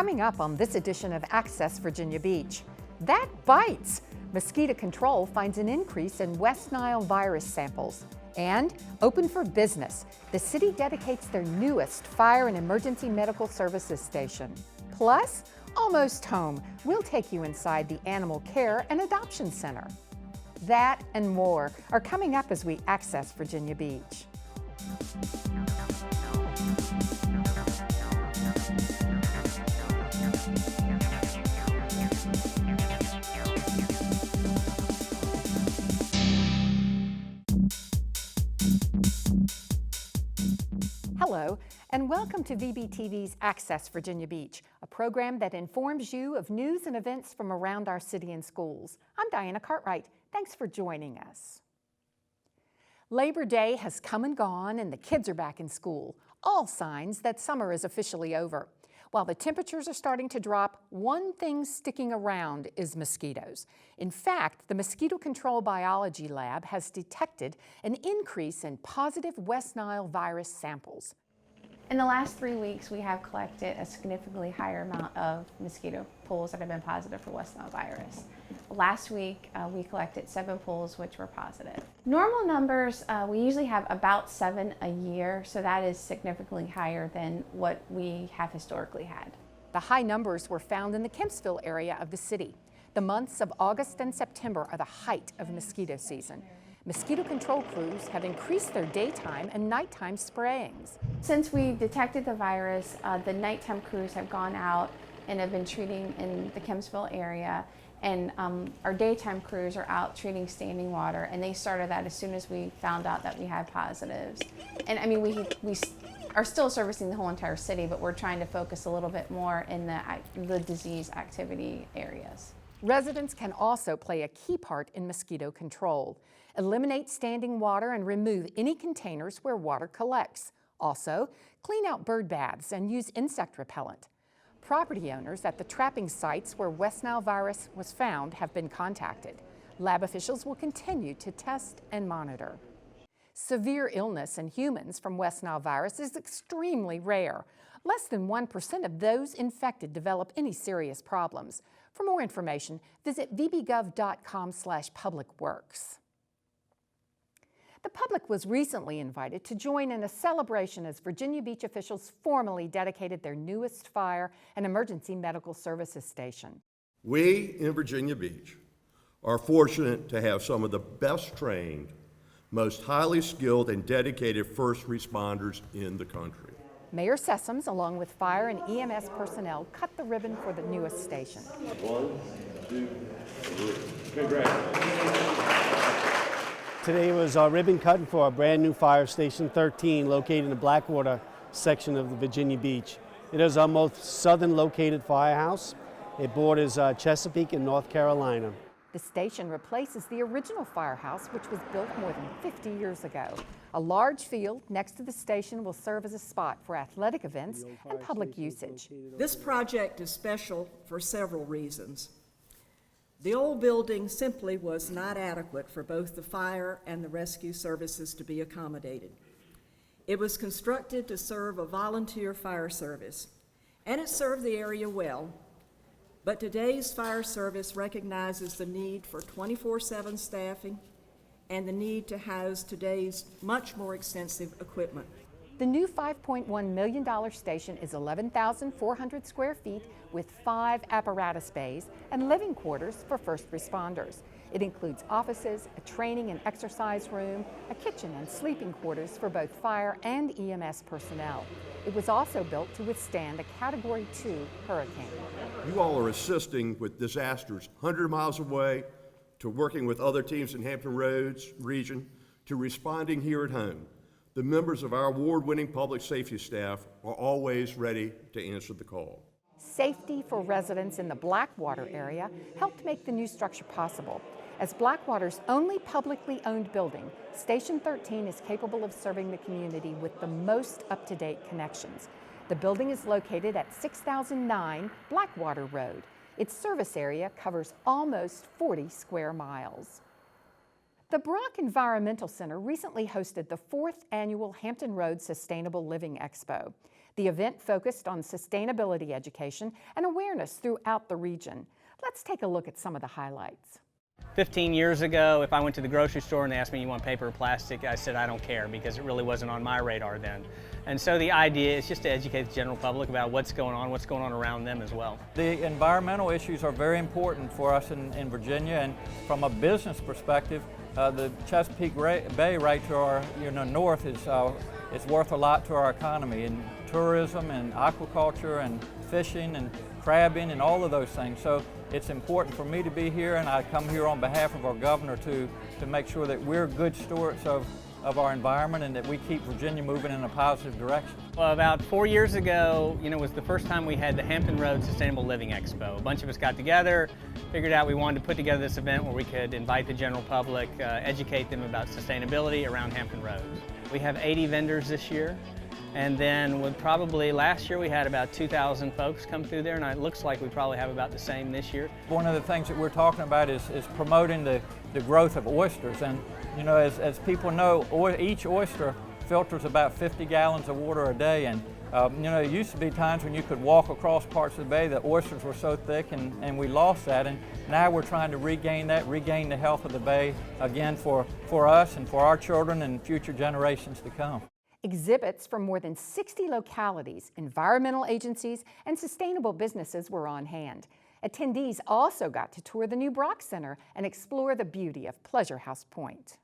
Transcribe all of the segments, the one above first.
Coming up on this edition of Access Virginia Beach, that bites! Mosquito control finds an increase in West Nile virus samples. And open for business, the city dedicates their newest fire and emergency medical services station. Plus, almost home, we'll take you inside the Animal Care and Adoption Center. That and more are coming up as we access Virginia Beach. Hello, and welcome to VBTV's Access Virginia Beach, a program that informs you of news and events from around our city and schools. I'm Diana Cartwright. Thanks for joining us. Labor Day has come and gone, and the kids are back in school, all signs that summer is officially over. While the temperatures are starting to drop, one thing sticking around is mosquitoes. In fact, the Mosquito Control Biology Lab has detected an increase in positive West Nile virus samples. In the last 3 weeks, we have collected a significantly higher amount of mosquito pools that have been positive for West Nile virus. Last week, we collected 7 pools which were positive. Normal numbers, we usually have about 7 a year, so that is significantly higher than what we have historically had. The high numbers were found in the Kempsville area of the city. The months of August and September are the height of mosquito season. Mosquito control crews have increased their daytime and nighttime sprayings. Since we detected the virus, the nighttime crews have gone out and have been treating in the Kempsville area, and our daytime crews are out treating standing water, and they started that as soon as we found out that we had positives. And I mean, we are still servicing the whole entire city, but we're trying to focus a little bit more in the disease activity areas. Residents can also play a key part in mosquito control. Eliminate standing water and remove any containers where water collects. Also, clean out bird baths and use insect repellent. Property owners at the trapping sites where West Nile virus was found have been contacted. Lab officials will continue to test and monitor. Severe illness in humans from West Nile virus is extremely rare. Less than 1% of those infected develop any serious problems. For more information, visit vbgov.com/publicworks. The public was recently invited to join in a celebration as Virginia Beach officials formally dedicated their newest fire and emergency medical services station. We in Virginia Beach are fortunate to have some of the best trained, most highly skilled and dedicated first responders in the country. Mayor Sessoms, along with fire and EMS personnel, cut the ribbon for the newest station. 1, 2, 3. Congratulations. Today was our ribbon cutting for our brand new Fire Station 13 located in the Blackwater section of the Virginia Beach. It is our most southern located firehouse. It borders Chesapeake and North Carolina. The station replaces the original firehouse, which was built more than 50 years ago. A large field next to the station will serve as a spot for athletic events and public usage. This project is special for several reasons. The old building simply was not adequate for both the fire and the rescue services to be accommodated. It was constructed to serve a volunteer fire service, and it served the area well. But today's fire service recognizes the need for 24/7 staffing and the need to house today's much more extensive equipment. The new $5.1 million station is 11,400 square feet with 5 apparatus bays and living quarters for first responders. It includes offices, a training and exercise room, a kitchen and sleeping quarters for both fire and EMS personnel. It was also built to withstand a Category 2 hurricane. You all are assisting with disasters 100 miles away, to working with other teams in Hampton Roads region, to responding here at home. The members of our award-winning public safety staff are always ready to answer the call. Safety for residents in the Blackwater area helped make the new structure possible. As Blackwater's only publicly owned building, Station 13 is capable of serving the community with the most up-to-date connections. The building is located at 6009 Blackwater Road. Its service area covers almost 40 square miles. The Brock Environmental Center recently hosted the 4th annual Hampton Roads Sustainable Living Expo. The event focused on sustainability education and awareness throughout the region. Let's take a look at some of the highlights. 15 years ago, if I went to the grocery store and they asked me, you want paper or plastic, I said I don't care, because it really wasn't on my radar then. And so the idea is just to educate the general public about what's going on around them as well. The environmental issues are very important for us in Virginia, and from a business perspective, the Chesapeake Bay right to our north is worth a lot to our economy, in tourism and aquaculture and fishing and crabbing and all of those things. So it's important for me to be here, and I come here on behalf of our governor to make sure that we're good stewards of our environment and that we keep Virginia moving in a positive direction. Well, about 4 years ago, was the first time we had the Hampton Roads Sustainable Living Expo. A bunch of us got together, figured out we wanted to put together this event where we could invite the general public, educate them about sustainability around Hampton Roads. We have 80 vendors this year. And then last year we had about 2,000 folks come through there, and it looks like we probably have about the same this year. One of the things that we're talking about is promoting the growth of oysters. And as people know, each oyster filters about 50 gallons of water a day. And it used to be times when you could walk across parts of the bay, the oysters were so thick, and we lost that. And now we're trying to regain the health of the bay again for us and for our children and future generations to come. Exhibits from more than 60 localities, environmental agencies, and sustainable businesses were on hand. Attendees also got to tour the new Brock Center and explore the beauty of Pleasure House Point.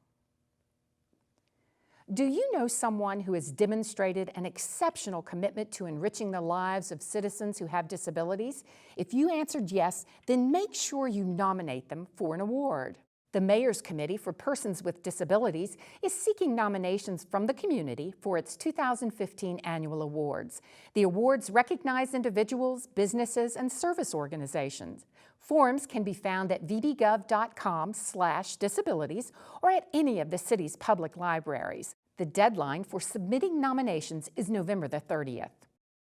Do you know someone who has demonstrated an exceptional commitment to enriching the lives of citizens who have disabilities? If you answered yes, then make sure you nominate them for an award. The Mayor's Committee for Persons with Disabilities is seeking nominations from the community for its 2015 annual awards. The awards recognize individuals, businesses, and service organizations. Forms can be found at vbgov.com/disabilities or at any of the city's public libraries. The deadline for submitting nominations is November the 30th.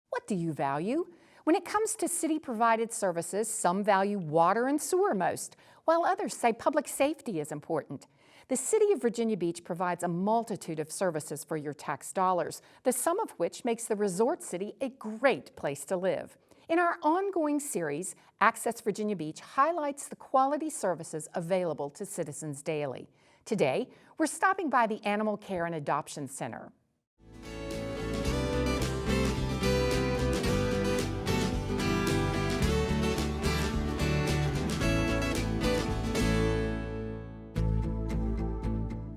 What do you value? When it comes to city-provided services, some value water and sewer most, while others say public safety is important. The City of Virginia Beach provides a multitude of services for your tax dollars, the sum of which makes the resort city a great place to live. In our ongoing series, Access Virginia Beach highlights the quality services available to citizens daily. Today, we're stopping by the Animal Care and Adoption Center.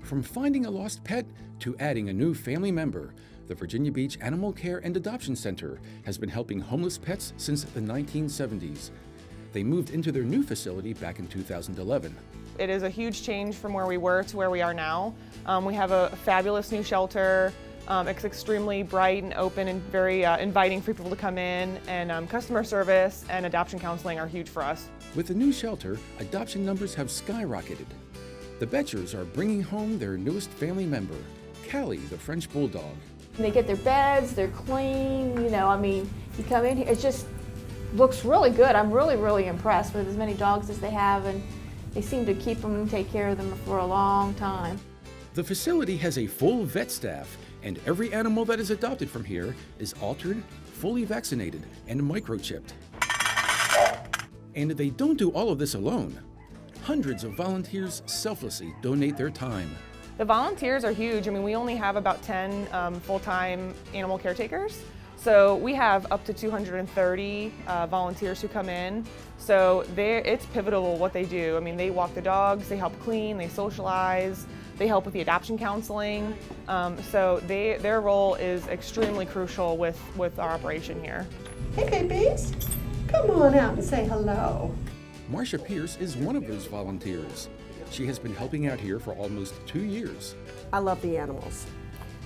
From finding a lost pet to adding a new family member, the Virginia Beach Animal Care and Adoption Center has been helping homeless pets since the 1970s. They moved into their new facility back in 2011. It is a huge change from where we were to where we are now. We have a fabulous new shelter. It's extremely bright and open and very inviting for people to come in, and customer service and adoption counseling are huge for us. With the new shelter, adoption numbers have skyrocketed. The Betchers are bringing home their newest family member, Callie, the French Bulldog. They get their beds, they're clean, you come in here, it just looks really good. I'm really, really impressed with as many dogs as they have, and they seem to keep them and take care of them for a long time. The facility has a full vet staff, and every animal that is adopted from here is altered, fully vaccinated, and microchipped. And they don't do all of this alone. Hundreds of volunteers selflessly donate their time. The volunteers are huge. We only have about 10 full-time animal caretakers. So we have up to 230 volunteers who come in. So it's pivotal what they do. They walk the dogs, they help clean, they socialize, they help with the adoption counseling. So their role is extremely crucial with our operation here. Hey babies, come on out and say hello. Marcia Pierce is one of those volunteers. She has been helping out here for almost 2 years. I love the animals.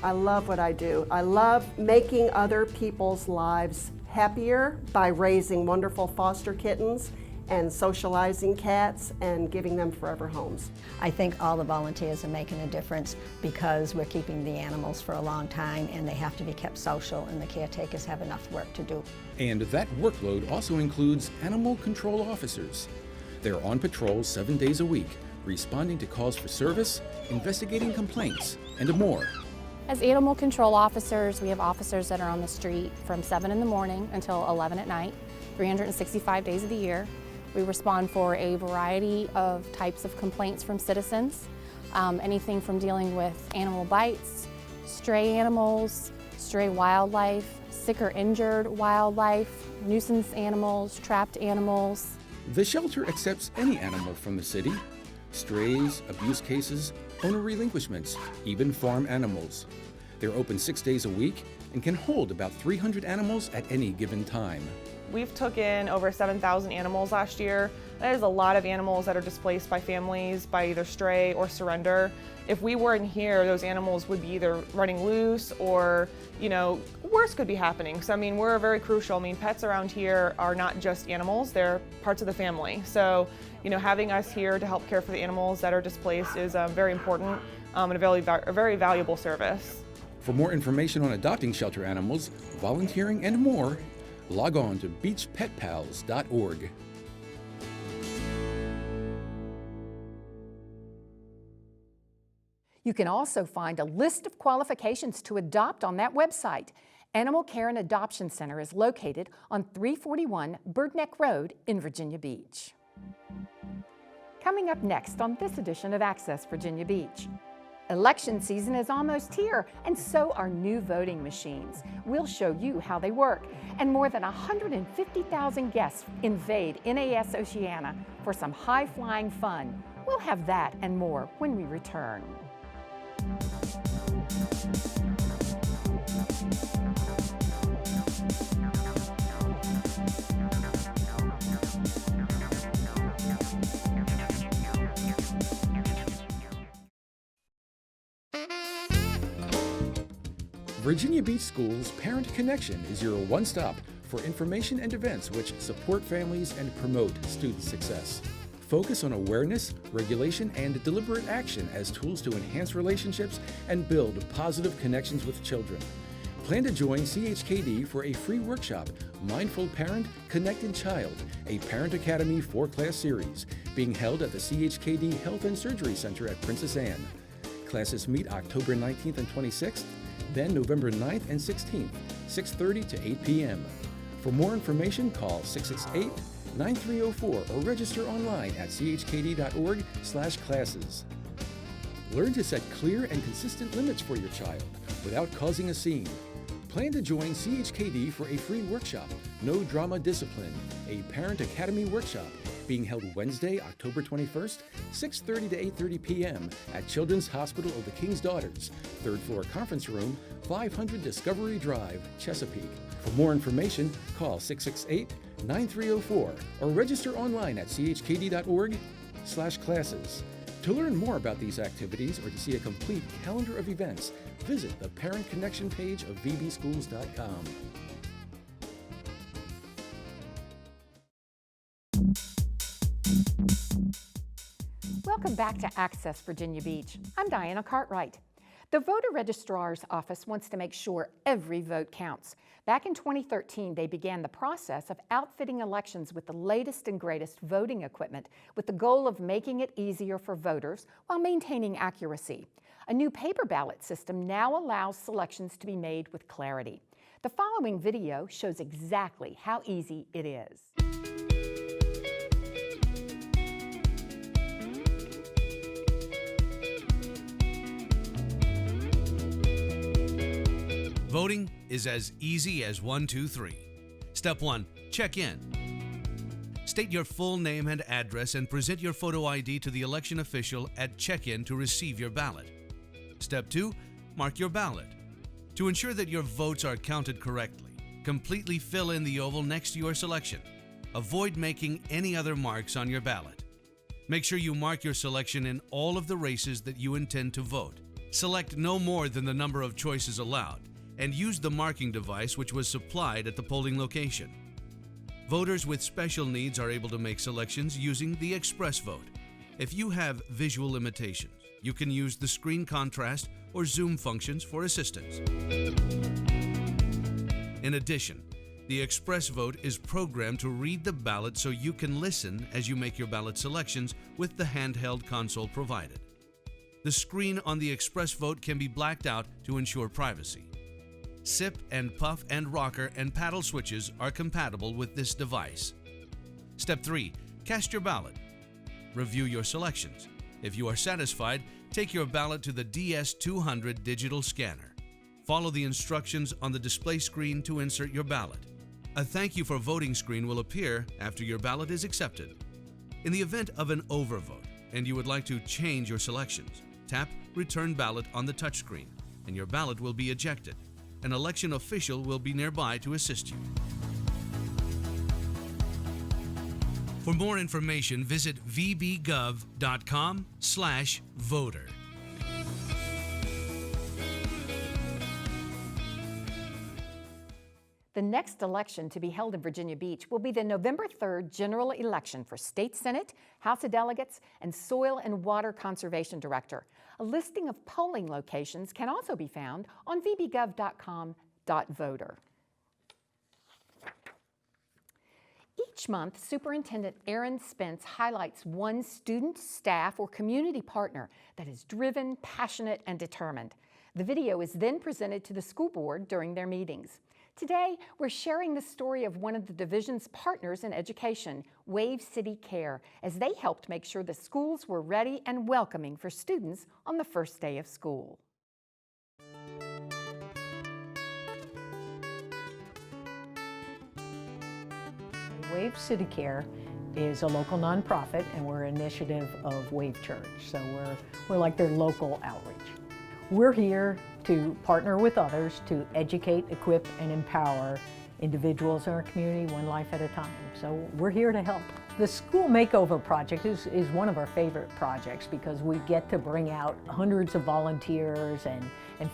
I love what I do. I love making other people's lives happier by raising wonderful foster kittens and socializing cats and giving them forever homes. I think all the volunteers are making a difference because we're keeping the animals for a long time and they have to be kept social, and the caretakers have enough work to do. And that workload also includes animal control officers. They're on patrol 7 days a week, responding to calls for service, investigating complaints, and more. As animal control officers, we have officers that are on the street from 7 in the morning until 11 at night, 365 days of the year. We respond for a variety of types of complaints from citizens, anything from dealing with animal bites, stray animals, stray wildlife, sick or injured wildlife, nuisance animals, trapped animals. The shelter accepts any animal from the city: strays, abuse cases, owner relinquishments, even farm animals. They're open 6 days a week and can hold about 300 animals at any given time. We've took in over 7,000 animals last year. That is a lot of animals that are displaced by families by either stray or surrender. If we weren't here, those animals would be either running loose or, worse could be happening. So, we're very crucial. Pets around here are not just animals, they're parts of the family. So, having us here to help care for the animals that are displaced is very important and a very valuable service. For more information on adopting shelter animals, volunteering, and more, log on to beachpetpals.org. You can also find a list of qualifications to adopt on that website. Animal Care and Adoption Center is located on 341 Birdneck Road in Virginia Beach. Coming up next on this edition of Access Virginia Beach. Election season is almost here, and so are new voting machines. We'll show you how they work. And more than 150,000 guests invade NAS Oceana for some high-flying fun. We'll have that and more when we return. Virginia Beach Schools Parent Connection is your one-stop for information and events which support families and promote student success. Focus on awareness, regulation, and deliberate action as tools to enhance relationships and build positive connections with children. Plan to join CHKD for a free workshop, Mindful Parent, Connected Child, a Parent Academy 4-class series, being held at the CHKD Health and Surgery Center at Princess Anne. Classes meet October 19th and 26th, then November 9th and 16th, 6:30 to 8 p.m. For more information, call 668-9304 or register online at chkd.org/classes. Learn to set clear and consistent limits for your child without causing a scene. Plan to join CHKD for a free workshop, No Drama Discipline, a Parent Academy workshop, being held Wednesday, October 21st, 6:30 to 8:30 p.m. at Children's Hospital of the King's Daughters, 3rd floor conference room, 500 Discovery Drive, Chesapeake. For more information, call 668-9304 or register online at chkd.org/classes. To learn more about these activities or to see a complete calendar of events, visit the Parent Connection page of vbschools.com. Welcome back to Access Virginia Beach. I'm Diana Cartwright. The Voter Registrar's Office wants to make sure every vote counts. Back in 2013, they began the process of outfitting elections with the latest and greatest voting equipment with the goal of making it easier for voters while maintaining accuracy. A new paper ballot system now allows selections to be made with clarity. The following video shows exactly how easy it is. Voting is as easy as 1, 2, 3. Step 1, check in. State your full name and address and present your photo ID to the election official at check-in to receive your ballot. Step 2, mark your ballot. To ensure that your votes are counted correctly, completely fill in the oval next to your selection. Avoid making any other marks on your ballot. Make sure you mark your selection in all of the races that you intend to vote. Select no more than the number of choices allowed, and use the marking device which was supplied at the polling location. Voters with special needs are able to make selections using the express vote. If you have visual limitations, you can use the screen contrast or zoom functions for assistance. In addition, the express vote is programmed to read the ballot so you can listen as you make your ballot selections with the handheld console provided. The screen on the express vote can be blacked out to ensure privacy. Sip and puff and rocker and paddle switches are compatible with this device. Step 3. Cast your ballot. Review your selections. If you are satisfied, take your ballot to the DS200 digital scanner. Follow the instructions on the display screen to insert your ballot. A thank you for voting screen will appear after your ballot is accepted. In the event of an overvote and you would like to change your selections, tap Return Ballot on the touchscreen and your ballot will be ejected. An election official will be nearby to assist you. For more information, visit vbgov.com/voter. The next election to be held in Virginia Beach will be the November 3rd general election for State Senate, House of Delegates, and Soil and Water Conservation Director. A listing of polling locations can also be found on vbgov.com/voter. Each month, Superintendent Aaron Spence highlights one student, staff, or community partner that is driven, passionate, and determined. The video is then presented to the school board during their meetings. Today, we're sharing the story of one of the division's partners in education, Wave City Care, as they helped make sure the schools were ready and welcoming for students on the first day of school. Wave City Care is a local nonprofit, and we're an initiative of Wave Church, so we're like their local outreach. We're here to partner with others to educate, equip, and empower individuals in our community one life at a time. So we're here to help. The School Makeover Project is one of our favorite projects because we get to bring out hundreds of volunteers and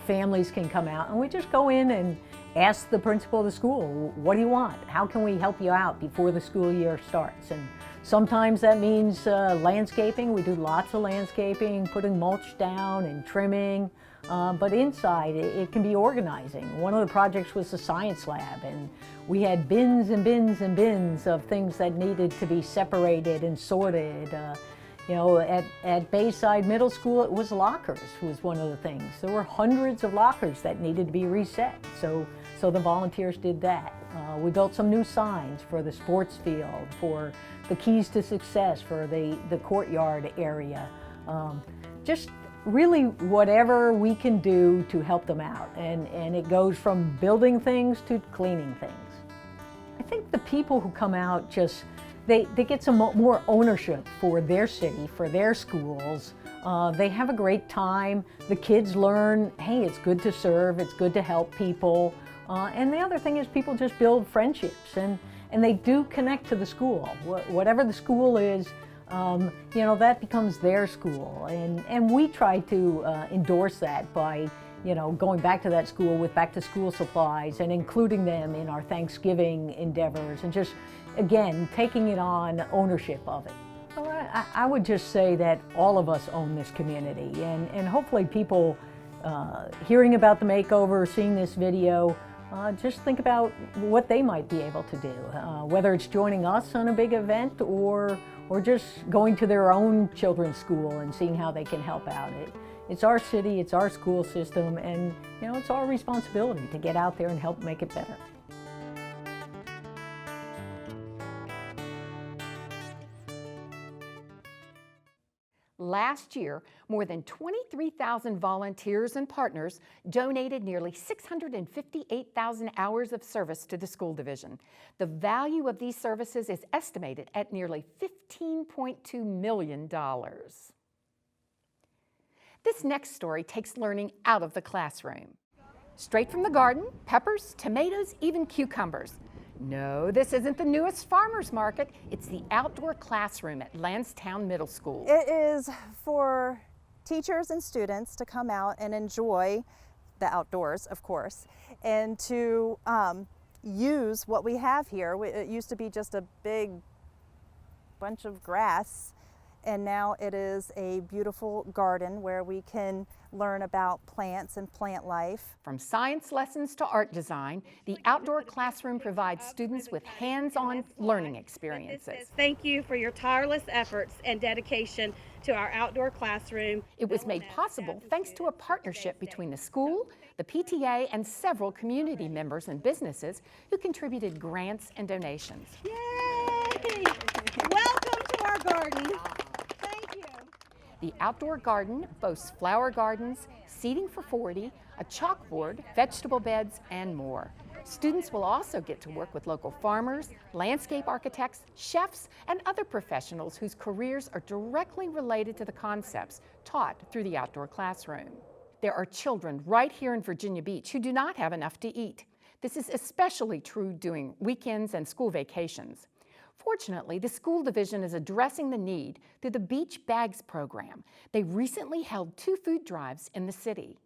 families can come out, and we just go in and ask the principal of the school, what do you want? How can we help you out before the school year starts? And sometimes that means landscaping. We do lots of landscaping, putting mulch down and trimming. But inside, it can be organizing. One of the projects was the science lab, and we had bins and bins and bins of things that needed to be separated and sorted. You know, at Bayside Middle School, it was lockers was one of the things. There were hundreds of lockers that needed to be reset, so the volunteers did that. We built some new signs for the sports field, for the Keys to Success, for the courtyard area. Just really whatever we can do to help them out, and it goes from building things to cleaning things. I think the people who come out they get some more ownership for their city, for their schools. They have a great time. The kids learn, hey, it's good to serve, it's good to help people. And the other thing is people just build friendships, and they do connect to the school. Whatever the school is, you know, that becomes their school. And we try to endorse that by, you know, going back to that school with back to school supplies and including them in our Thanksgiving endeavors and just, again, taking it on ownership of it. Well, I would just say that all of us own this community, and hopefully people hearing about the makeover, seeing this video, just think about what they might be able to do, whether it's joining us on a big event or just going to their own children's school and seeing how they can help out. It's our city, it's our school system, and you know, it's our responsibility to get out there and help make it better. Last year, more than 23,000 volunteers and partners donated nearly 658,000 hours of service to the school division. The value of these services is estimated at nearly $15.2 million. This next story takes learning out of the classroom. Straight from the garden, peppers, tomatoes, even cucumbers. No, this isn't the newest farmer's market. It's the outdoor classroom at Landstown Middle School. It is for teachers and students to come out and enjoy the outdoors, of course, and to use what we have here. It used to be just a big bunch of grass, and now it is a beautiful garden where we can learn about plants and plant life. From science lessons to art design, the outdoor classroom provides students with hands-on learning experiences. Thank you for your tireless efforts and dedication to our outdoor classroom. It was made possible thanks to a partnership between the school, the PTA, and several community members and businesses who contributed grants and donations. Yay! Welcome to our garden. Thank you. The outdoor garden boasts flower gardens, seating for 40, a chalkboard, vegetable beds, and more. Students will also get to work with local farmers, landscape architects, chefs, and other professionals whose careers are directly related to the concepts taught through the outdoor classroom. There are children right here in Virginia Beach who do not have enough to eat. This is especially true during weekends and school vacations. Fortunately, the school division is addressing the need through the Beach Bags program. They recently held 2 food drives in the city.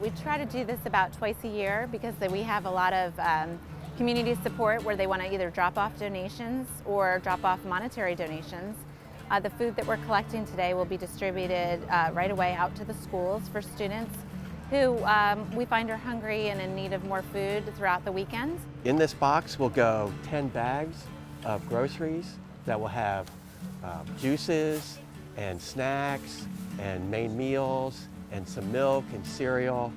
We try to do this about twice a year because we have a lot of community support where they want to either drop off donations or drop off monetary donations. The food that we're collecting today will be distributed right away out to the schools for students who we find are hungry and in need of more food throughout the weekends. In this box will go 10 bags of groceries that will have juices and snacks and main meals and some milk and cereal,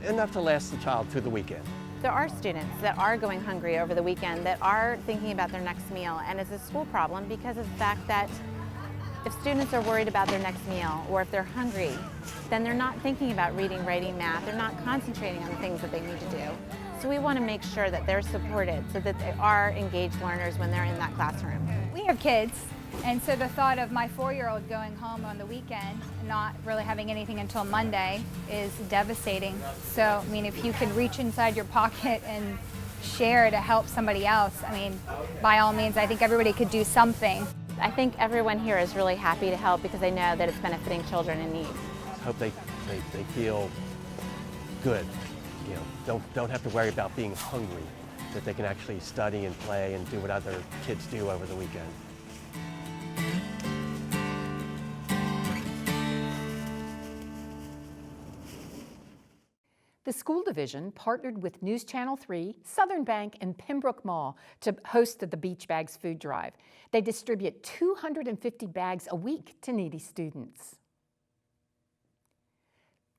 enough to last the child through the weekend. There are students that are going hungry over the weekend that are thinking about their next meal, and it's a school problem because of the fact that if students are worried about their next meal or if they're hungry, then they're not thinking about reading, writing, math. They're not concentrating on the things that they need to do. So we want to make sure that they're supported so that they are engaged learners when they're in that classroom. We have kids, and so the thought of my 4-year-old going home on the weekend and not really having anything until Monday is devastating. So, I mean, if you can reach inside your pocket and share to help somebody else, I mean, by all means, I think everybody could do something. I think everyone here is really happy to help because they know that it's benefiting children in need. I hope they feel good, you know, don't have to worry about being hungry, that they can actually study and play and do what other kids do over the weekend. The school division partnered with News Channel 3, Southern Bank, and Pembroke Mall to host the Beach Bags food drive. They distribute 250 bags a week to needy students.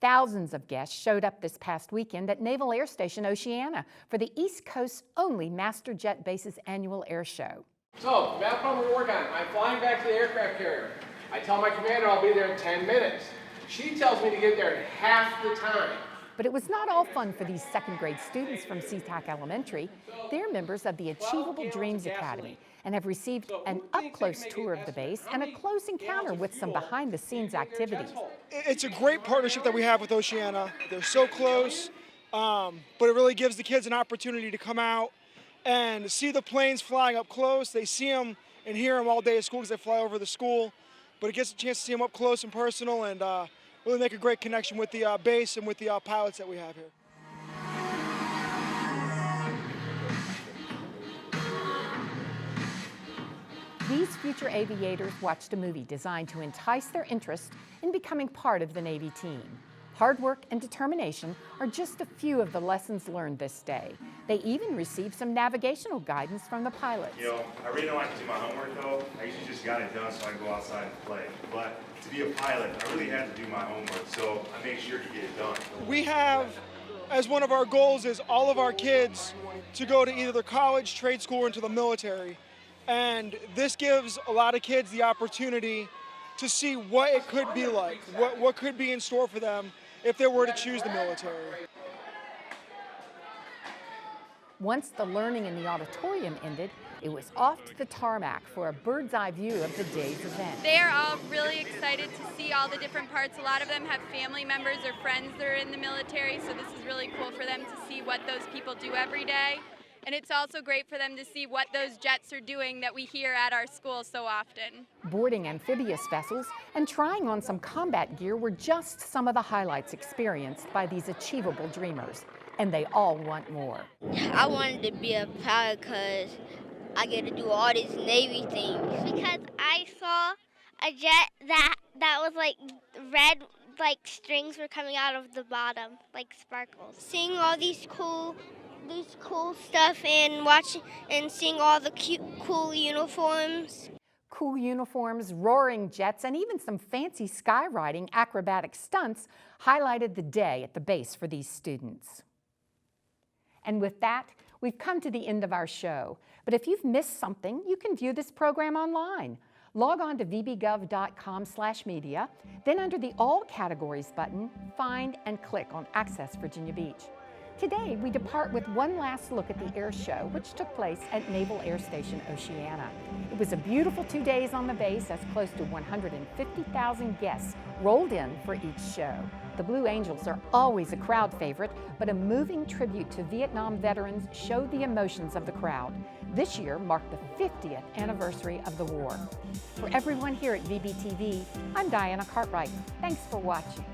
Thousands of guests showed up this past weekend at Naval Air Station Oceana for the East Coast's only Master Jet Base's annual air show. So, map problem we're working on. I'm flying back to the aircraft carrier. I tell my commander I'll be there in 10 minutes. She tells me to get there in half the time. But it was not all fun for these second-grade students from Seatack Elementary. They're members of the Achievable Dreams Academy and have received an up-close tour of the base and a close encounter with some behind-the-scenes activities. It's a great partnership that we have with Oceana. They're so close, but it really gives the kids an opportunity to come out and see the planes flying up close. They see them and hear them all day at school because they fly over the school, but it gets a chance to see them up close and personal and really make a great connection with the base and with the pilots that we have here. These future aviators watched a movie designed to entice their interest in becoming part of the Navy team. Hard work and determination are just a few of the lessons learned this day. They even received some navigational guidance from the pilots. You know, I really don't like to do my homework though. I usually just got it done so I can go outside and play. But to be a pilot, I really had to do my homework, so I made sure to get it done. We have, as one of our goals, is all of our kids to go to either the college, trade school, or into the military. And this gives a lot of kids the opportunity to see what it could be like, what could be in store for them if they were to choose the military. Once the learning in the auditorium ended, it was off to the tarmac for a bird's eye view of the day's event. They are all really excited to see all the different parts. A lot of them have family members or friends that are in the military, so this is really cool for them to see what those people do every day. And it's also great for them to see what those jets are doing that we hear at our school so often. Boarding amphibious vessels and trying on some combat gear were just some of the highlights experienced by these achievable dreamers. and they all want more. I wanted to be a pilot because I get to do all these Navy things. Because I saw a jet that was like red, like strings were coming out of the bottom, like sparkles. Seeing all these cool stuff and watching and seeing all the cool uniforms. Cool uniforms, roaring jets, and even some fancy skywriting acrobatic stunts highlighted the day at the base for these students. And with that, we've come to the end of our show. But if you've missed something, you can view this program online. Log on to vbgov.com/media, then under the All Categories button, find and click on Access Virginia Beach. Today, we depart with one last look at the air show, which took place at Naval Air Station Oceana. It was a beautiful 2 days on the base as close to 150,000 guests rolled in for each show. The Blue Angels are always a crowd favorite, but a moving tribute to Vietnam veterans showed the emotions of the crowd. This year marked the 50th anniversary of the war. For everyone here at VBTV, I'm Diana Cartwright. Thanks for watching.